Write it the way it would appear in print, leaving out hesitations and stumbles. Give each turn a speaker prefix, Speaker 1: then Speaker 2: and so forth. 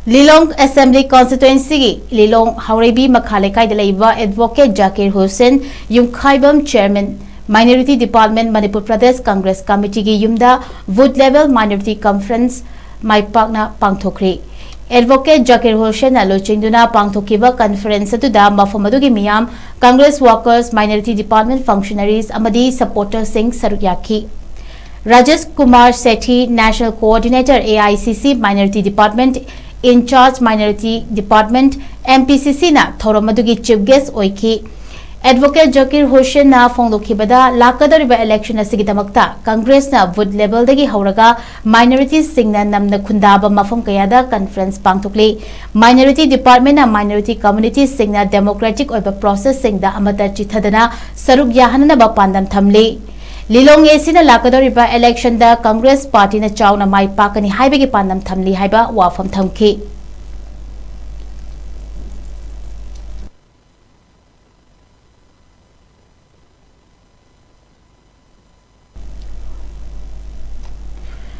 Speaker 1: Lilong Assembly Constituency Lilong Haoreibi Makha Leikai Da Leiba Advocate Zakir Hussain YUMKHAIBAM Chairman Minority Department Manipur Pradesh Congress Committee ki YUMDA Wood Level Minority Conference MAIPAKNA PANGTHOKKHRE Advocate Zakir Hussain Alochingduna Pangthokkiba Conference Atuda Mafam adugi miyam Congress Workers Minority Department Functionaries amadi supporters sing saruk yakhi Rajesh Kumar Sethi National Coordinator AICC Minority Department In charge Minority Department MPCC na Thoromadugi Chief Guest Oiki Advocate Zakir Hussain na Fongdokhibada Lakadariba election asigidamakta Congress na wood level dagi hauraga minorities singna namna khundaba mafam kayada conference pangthokli Minority Department na minority communities singna democratic oiba process singda amata chithadana saruk yahanana ba pandam thamli Lilong Esina Lakadariba election da Congress Party na chawna MAIPAKNA haibagi pandam thamli haiba wafam thamki